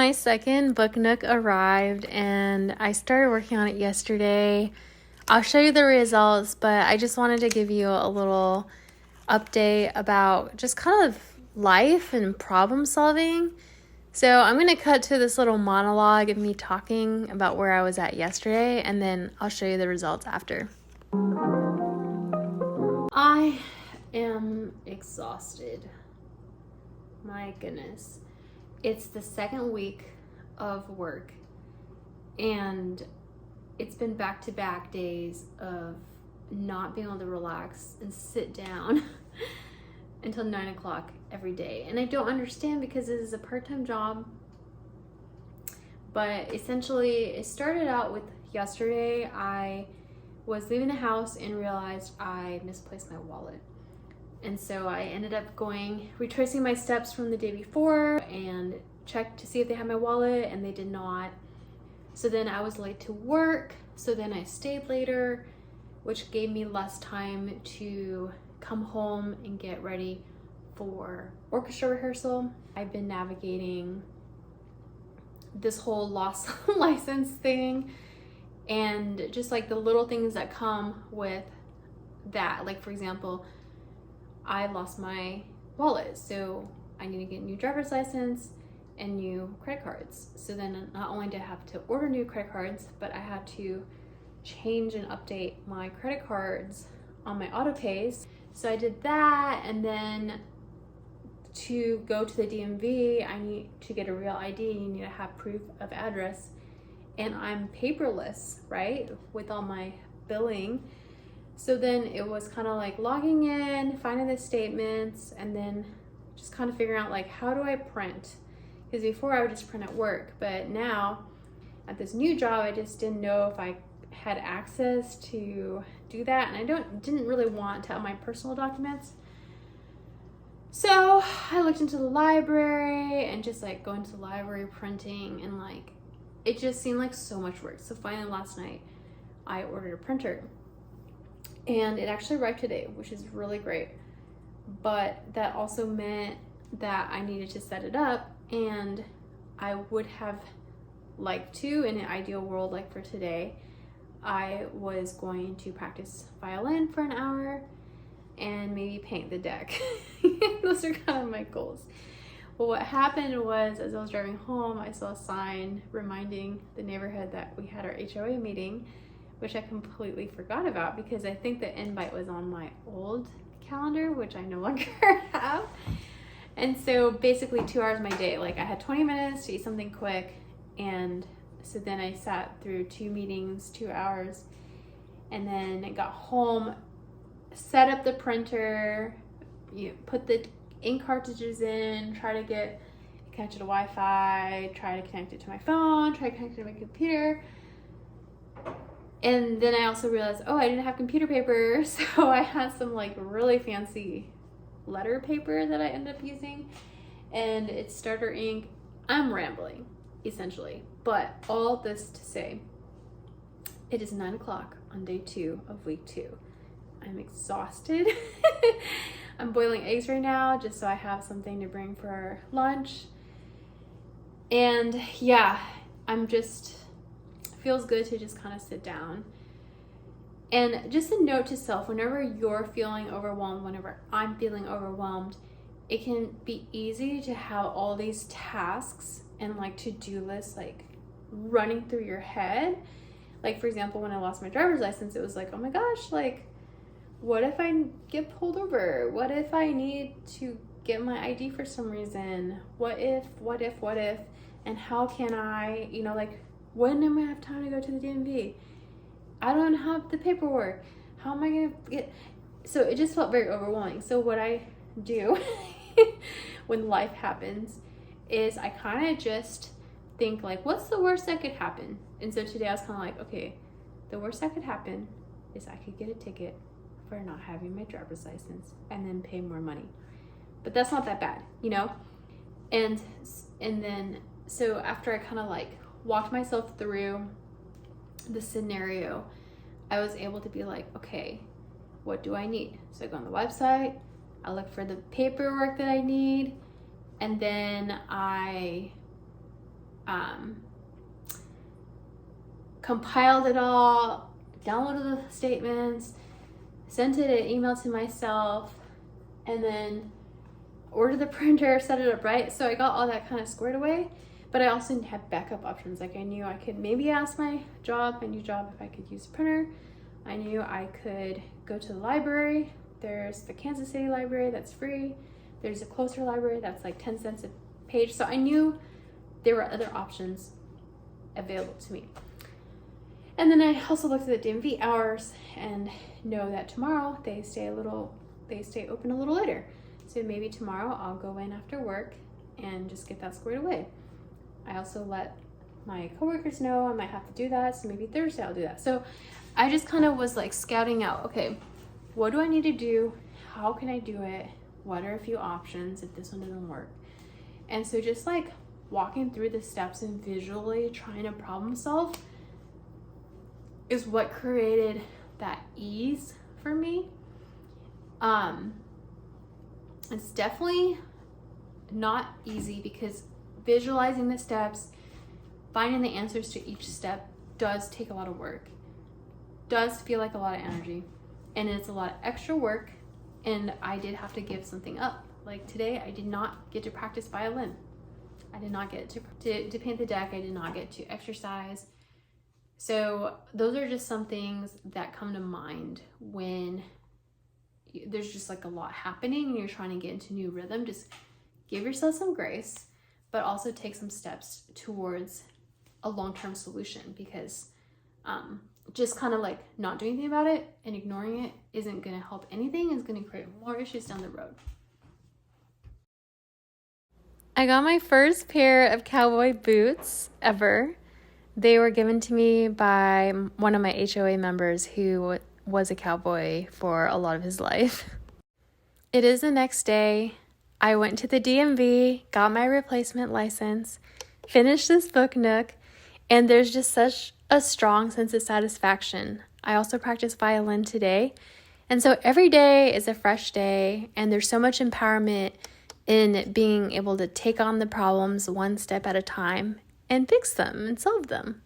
my second book nook arrived and I started working on it yesterday. I'll show you the results, but I just wanted to give you a little update about just kind of life and problem solving. So I'm going to cut to this little monologue of me talking about where I was at yesterday, and then I'll show you the results after. I am exhausted. My goodness. It's the second week of work, and it's been back-to-back days of not being able to relax and sit down until 9 o'clock every day. And I don't understand because this is a part-time job, but essentially it started out with yesterday. I was leaving the house and realized I misplaced my wallet. And so I ended up retracing my steps from the day before and checked to see if they had my wallet, and they did not. So then I was late to work. So then I stayed later, which gave me less time to come home and get ready for orchestra rehearsal. I've been navigating this whole lost license thing and just like the little things that come with that. Like, for example, I lost my wallet, so I need to get a new driver's license and new credit cards. So then not only did I have to order new credit cards, but I had to change and update my credit cards on my auto pays. So I did that, and then to go to the DMV, I need to get a real ID. You need to have proof of address, and I'm paperless, right, with all my billing. So then it was kind of like logging in, finding the statements, and then just kind of figuring out like, how do I print? Because before I would just print at work, but now at this new job, I just didn't know if I had access to do that, and I didn't really want to have my personal documents. So I looked into the library and just like going to the library printing, and like it just seemed like so much work. So finally last night I ordered a printer, and it actually arrived today, which is really great. But that also meant that I needed to set it up, and I would have liked to, in an ideal world, like for today, I was going to practice violin for an hour and maybe paint the deck. Those are kind of my goals. Well, what happened was, as I was driving home, I saw a sign reminding the neighborhood that we had our HOA meeting, which I completely forgot about because I think the invite was on my old calendar, which I no longer have. And so basically 2 hours of my day, like I had 20 minutes to eat something quick. And so then I sat through 2 meetings, 2 hours, and then I got home, set up the printer, put the ink cartridges in, try to get connected to Wi-Fi, try to connect it to my phone, try to connect it to my computer. And then I also realized, I didn't have computer paper, so I had some like really fancy letter paper that I ended up using, and it's starter ink. I'm rambling, essentially, but all this to say, it is 9 o'clock on day 2 of week 2. I'm exhausted. I'm boiling eggs right now just so I have something to bring for lunch. And yeah, feels good to just kind of sit down. And just a note to self, whenever you're feeling overwhelmed, whenever I'm feeling overwhelmed, it can be easy to have all these tasks and like to-do lists like running through your head. Like, for example, when I lost my driver's license, it was like, oh my gosh, like, what if I get pulled over? What if I need to get my ID for some reason? What if? And how can I, like, when am I have time to go to the DMV? I don't have the paperwork. How am I going to get? So it just felt very overwhelming. So what I do when life happens is I kind of just think like, what's the worst that could happen? And so today I was kind of like, okay, the worst that could happen is I could get a ticket for not having my driver's license and then pay more money. But that's not that bad, And then, so after I kind of like walked myself through the scenario, I was able to be like, okay, what do I need? So I go on the website, I look for the paperwork that I need, and then I compiled it all, downloaded the statements, sent it an email to myself, and then ordered the printer, set it up right. So I got all that kind of squared away, but I also didn't have backup options. Like, I knew I could maybe ask my new job, if I could use a printer. I knew I could go to the library. There's the Kansas City library that's free. There's a closer library that's like 10 cents a page. So I knew there were other options available to me. And then I also looked at the DMV hours and know that tomorrow they stay open a little later. So maybe tomorrow I'll go in after work and just get that squared away. I also let my coworkers know I might have to do that, so maybe Thursday I'll do that. So I just kind of was like scouting out, okay, what do I need to do? How can I do it? What are a few options if this one doesn't work? And so just like walking through the steps and visually trying to problem solve is what created that ease for me. It's definitely not easy because visualizing the steps, finding the answers to each step does take a lot of work, does feel like a lot of energy, and it's a lot of extra work. And I did have to give something up. Like today, I did not get to practice violin. I did not get to paint the deck. I did not get to exercise. So those are just some things that come to mind when there's just like a lot happening and you're trying to get into new rhythm. Just give yourself some grace, but also take some steps towards a long-term solution, because just kind of like not doing anything about it and ignoring it isn't going to help anything. It's going to create more issues down the road. I got my first pair of cowboy boots ever. They were given to me by one of my HOA members who was a cowboy for a lot of his life. It is the next day. I went to the DMV, got my replacement license, finished this book Nook, and there's just such a strong sense of satisfaction. I also practiced violin today, and so every day is a fresh day, and there's so much empowerment in being able to take on the problems one step at a time and fix them and solve them.